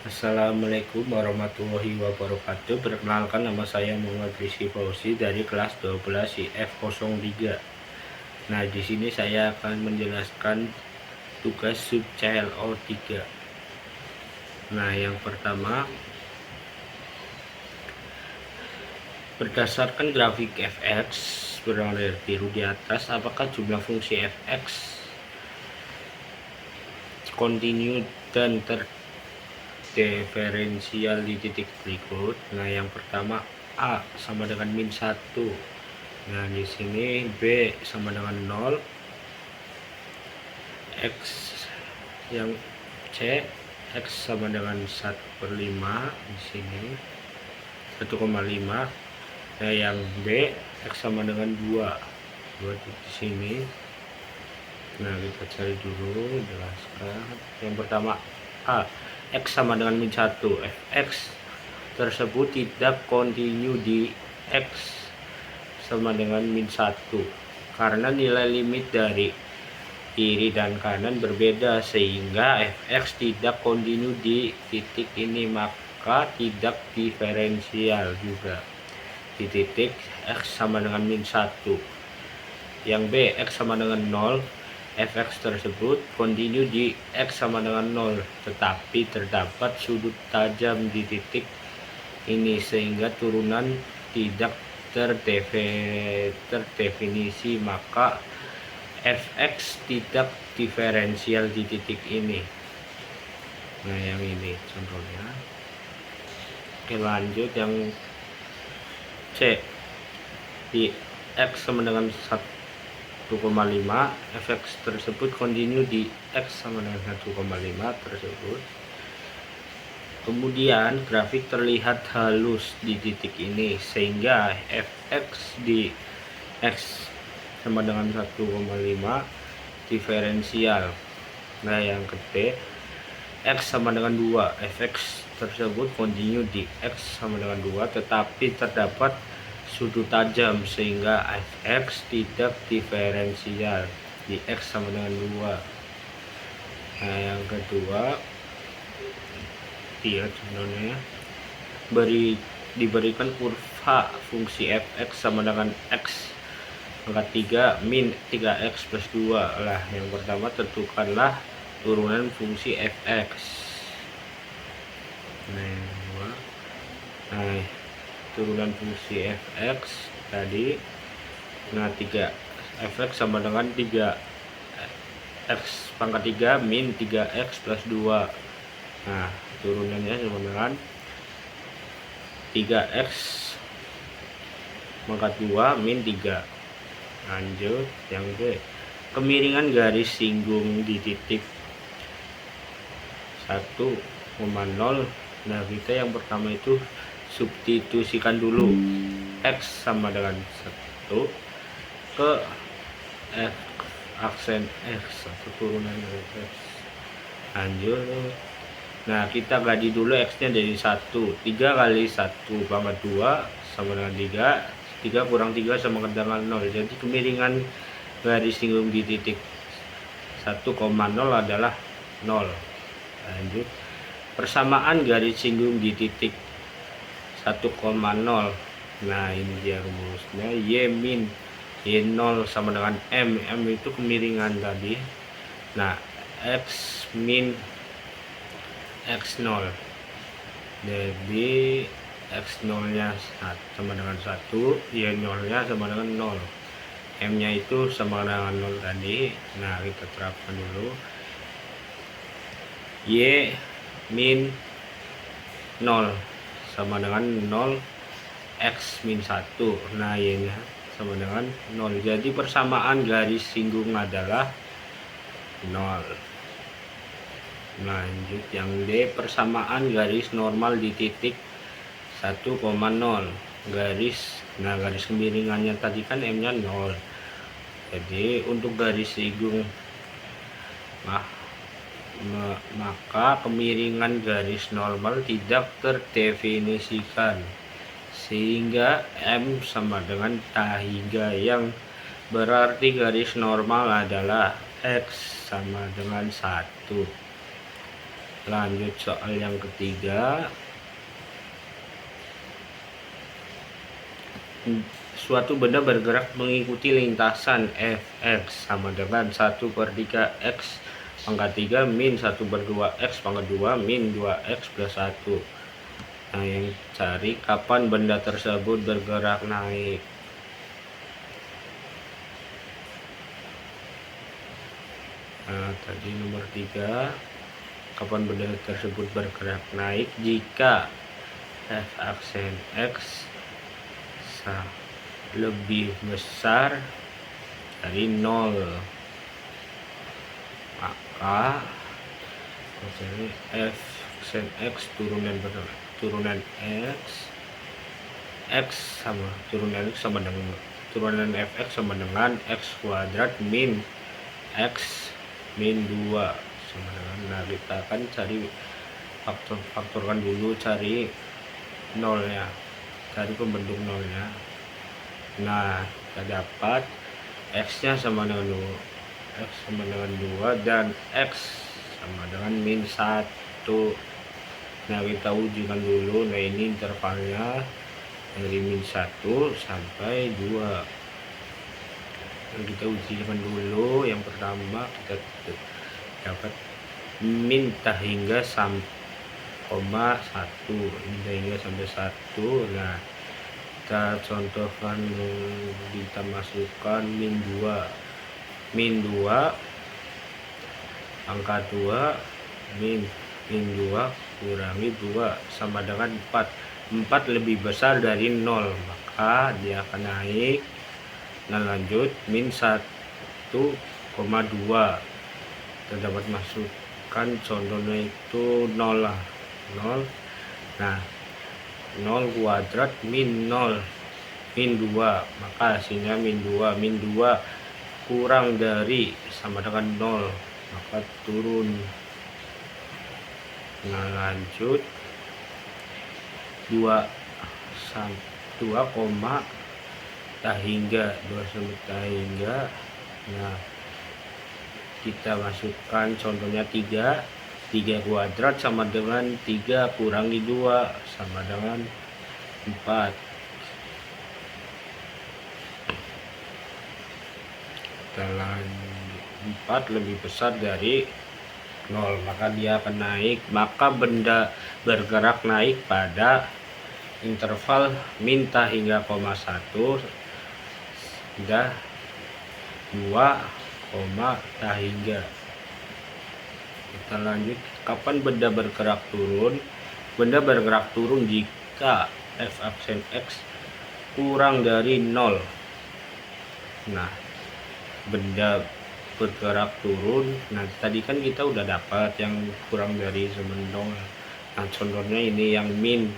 Assalamualaikum warahmatullahi wabarakatuh. Perkenalkan, nama saya Muhammad Rizky Fauzi dari kelas 12 IF03. Nah, di sini saya akan menjelaskan tugas sub CLO3. Nah, yang pertama, berdasarkan grafik fx berwarna biru di atas, apakah jumlah fungsi fx kontinu dan diferensial di titik berikut? Nah, yang pertama, A sama dengan min 1. Nah, di sini B sama dengan 0, X yang C, X sama dengan 1/5 di sini 1,5. Nah, yang B, X sama dengan 2 di sini. Nah, kita cari dulu, jelaskan. Yang pertama, A, X sama dengan min 1. Fx tersebut tidak kontinu di X sama dengan min 1 karena nilai limit dari kiri dan kanan berbeda, sehingga fx tidak kontinu di titik ini, maka tidak diferensial juga di titik x sama dengan min 1. Yang B, x sama dengan 0. Fx tersebut kontinu di x sama dengan 0, tetapi terdapat sudut tajam di titik ini sehingga turunan tidak terdefinisi, maka fx tidak diferensial di titik ini. Nah, yang ini contohnya. Oke, lanjut. Yang C, di x sama dengan 1,5, fx tersebut kontinu di x sama dengan 1,5 tersebut. Kemudian grafik terlihat halus di titik ini sehingga fx di x sama dengan 1,5 diferensial. Nah, yang ketiga, x sama dengan 2, fx tersebut kontinu di x sama dengan 2, tetapi terdapat sudut tajam sehingga fx tidak diferensial di x sama dengan 2. Nah, yang kedua, contohnya diberikan kurva fungsi fx sama dengan x pangkat 3 min 3x plus 2 lah. Yang pertama, tentukanlah turunan fungsi fx. Nah, turunan fungsi fx tadi, nah 3 fx sama dengan 3 x pangkat 3 min 3x plus 2. Nah, turunannya sama dengan 3x pangkat 2 min 3. Lanjut, yang B, kemiringan garis singgung di titik 1,0. Nah, kita yang pertama itu substitusikan dulu x sama dengan 1 ke f aksen x atau turunan dari x. Lanjut, nah kita gaji dulu x nya dari 1. 3 kali 1 pangkat 2 sama dengan 3. 3 kurang 3 sama dengan 0. Jadi kemiringan garis singgung di titik 1,0 adalah 0. Lanjut, persamaan garis singgung di titik 1,0. Nah, ini dia rumusnya, y min y0 sama dengan m. M itu kemiringan tadi. Nah, x min x0, jadi x0 nya sama dengan 1, y0 nya sama dengan 0, m nya itu sama dengan 0 tadi. Nah, kita terapkan dulu, y min 0 sama dengan 0 x min 1. Nah, y nya sama dengan 0, jadi persamaan garis singgung adalah 0. Lanjut, yang D, persamaan garis normal di titik 1,0 garis. Nah, garis kemiringannya tadi kan m nya 0, jadi untuk garis singgung maka kemiringan garis normal tidak terdefinisikan sehingga m sama dengan tahiga, yang berarti garis normal adalah x sama dengan 1. Lanjut soal yang ketiga. Suatu benda bergerak mengikuti lintasan fx sama dengan 1/3 x pangkat 3 min 1/2 x pangkat 2 min 2x plus 1. Nah, yang cari kapan benda tersebut bergerak naik. Nah, tadi nomor 3, kapan benda tersebut bergerak naik jika f aksen x lebih besar dari 0, maka f aksen x turunan x sama turunan fx sama dengan x kuadrat min x min 2 sama dengan, nah kita akan cari faktorkan dulu, cari nolnya, cari pembentuk nolnya. Nah, kita dapat x nya sama dengan 2 dan x sama dengan min 1. Nah, kita ujikan dulu. Nah, ini intervalnya dari min 1 sampai 2. Nah, kita ujikan dulu. Yang pertama kita dapat min hingga sampai 1, hingga sampai 1. Nah, kita contohkan, kita masukkan min 2 angka 2 min 2 kurangi 2 sama dengan 4 lebih besar dari 0, maka dia akan naik. Nah, lanjut min 1,2 kita dapat masukkan contohnya itu 0 lah, 0. Nah, 0 kuadrat min 0 min 2, maka hasilnya min 2 kurang dari sama dengan 0, maka turun. Nah, lanjut 2 hingga. Nah, kita masukkan contohnya 3 kuadrat sama dengan 3 kurangi 2 sama dengan 4. Kita lanjut, 4 lebih besar dari 0, maka dia akan naik. Maka benda bergerak naik pada interval min hingga 1 sudah 2, hingga. Kita lanjut, kapan benda bergerak turun? Benda bergerak turun jika f aksen x kurang dari 0. Nah, benda bergerak turun, nah tadi kan kita udah dapat yang kurang dari 0. Nah, contohnya ini yang min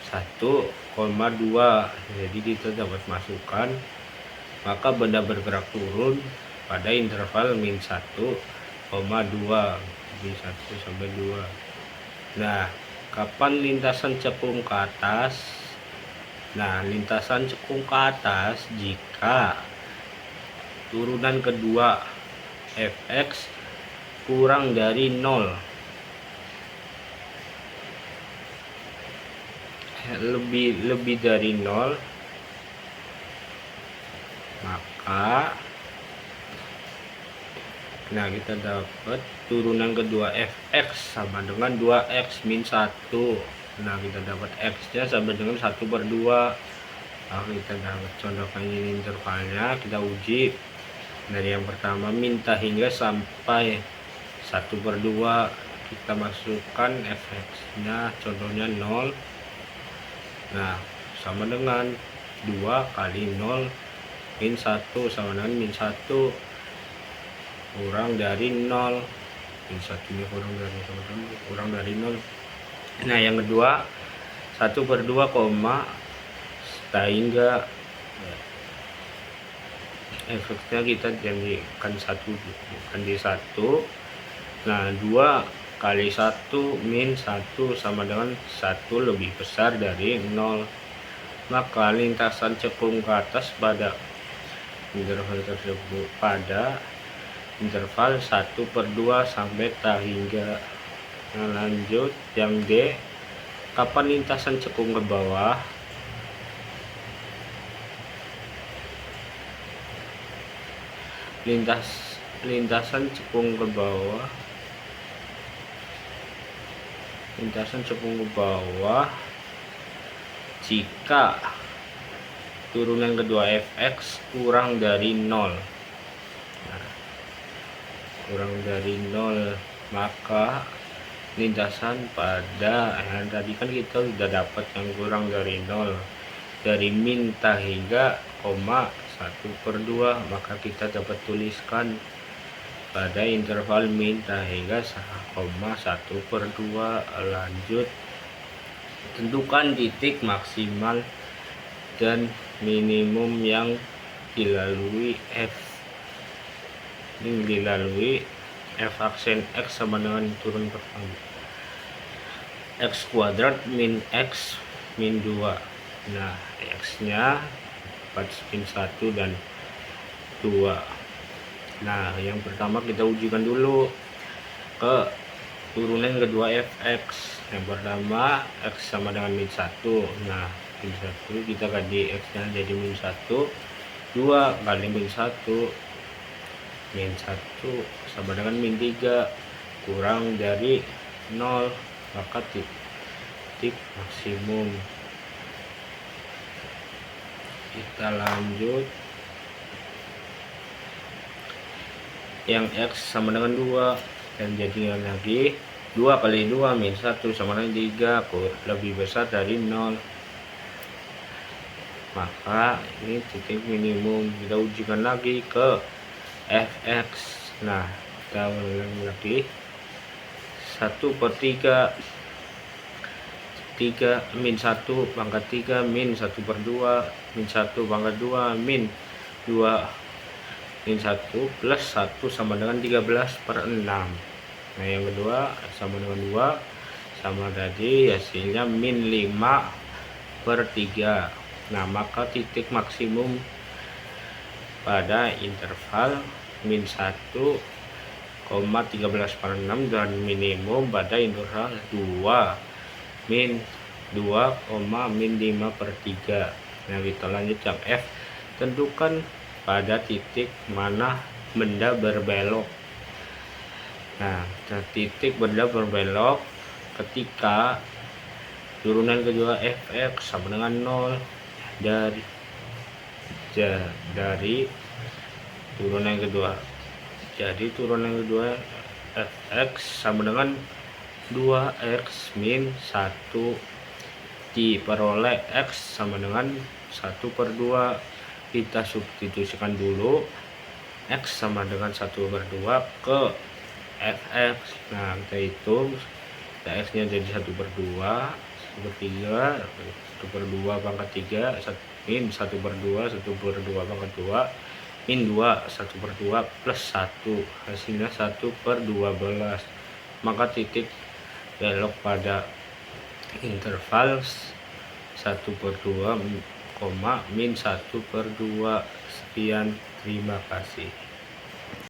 1,2, jadi kita dapat masukkan, maka benda bergerak turun pada interval min 1,2 di 1 sampai 2. Nah, kapan lintasan cekung ke atas? Nah, lintasan cekung ke atas jika turunan kedua fx kurang dari 0, lebih dari 0, maka nah kita dapat turunan kedua fx sama dengan 2x min 1. Nah, kita dapat x nya sama dengan 1/2. Nah, kita dapat contohkan ini intervalnya, kita uji. Dari yang pertama min hingga sampai 1/2, kita masukkan fx nya contohnya 0. Nah, sama dengan 2 kali 0 min 1 sama dengan min 1 kurang dari 0. Min 1 nya kurang dari 0. Nah, yang kedua 1/2 hingga efeknya kita jadikan 1 bukan di 1. Nah, 2 kali 1 min 1 sama dengan 1 lebih besar dari 0, maka lintasan cekung ke atas pada interval tersebut pada interval 1/2 sampai hingga. Nah lanjut yang D, kapan lintasan cekung ke bawah? Lintasan cekung ke bawah, lintasan cekung ke bawah jika turunan kedua fx kurang dari 0. Nah, kurang dari 0, maka lintasan pada tadi kan kita sudah dapat yang kurang dari 0 dari min hingga koma 1/2, maka kita dapat tuliskan pada interval min hingga koma 1/2. Lanjut, tentukan titik maksimal dan minimum yang dilalui f. Ini dilalui f aksen x sama dengan turun pertama, x kuadrat min x min 2. Nah x nya 4 min 1 dan 2. Nah yang pertama kita ujikan dulu ke turunan kedua fx. Yang pertama x sama dengan min 1. Nah min 1 kita ganti x nya jadi min 1, 2 kali min 1, min 1 sama dengan min 3 kurang dari 0, maka titik maksimum. Kita lanjut yang x sama dengan 2 dan jadinya lagi 2 kali 2 min 1 sama dengan 3 lebih besar dari 0, maka ini titik minimum. Kita ujikan lagi ke fx. Nah kita ulangi lagi 1/3 min 1 pangkat 3 min 1/2 min 1 pangkat 2 min 2 min 1 plus 1 sama dengan 13/6. Nah yang kedua sama dengan 2 sama tadi, hasilnya min 5/3. Nah maka titik maksimum pada interval min 1, 13/6 dan minimum pada interval 2 min 2, min 5/3. Nah kita lanjut yang F, tentukan pada titik mana benda berbelok. Nah titik benda berbelok ketika turunan kedua fx sama dengan 0 dari turunan kedua. Jadi turunan kedua fx sama dengan 2x min 1 diperoleh x sama dengan 1/2. Kita substitusikan dulu x sama dengan 1/2 ke fx. Nah kita hitung, x nya jadi 1/2, 1/3, 1/2 pangkat 3 min 1/2, 1/2 pangkat 2 min 2, 1/2 plus 1, hasilnya 1/12. Maka titik belok pada interval 1/2, min 1/2. Sekian, terima kasih.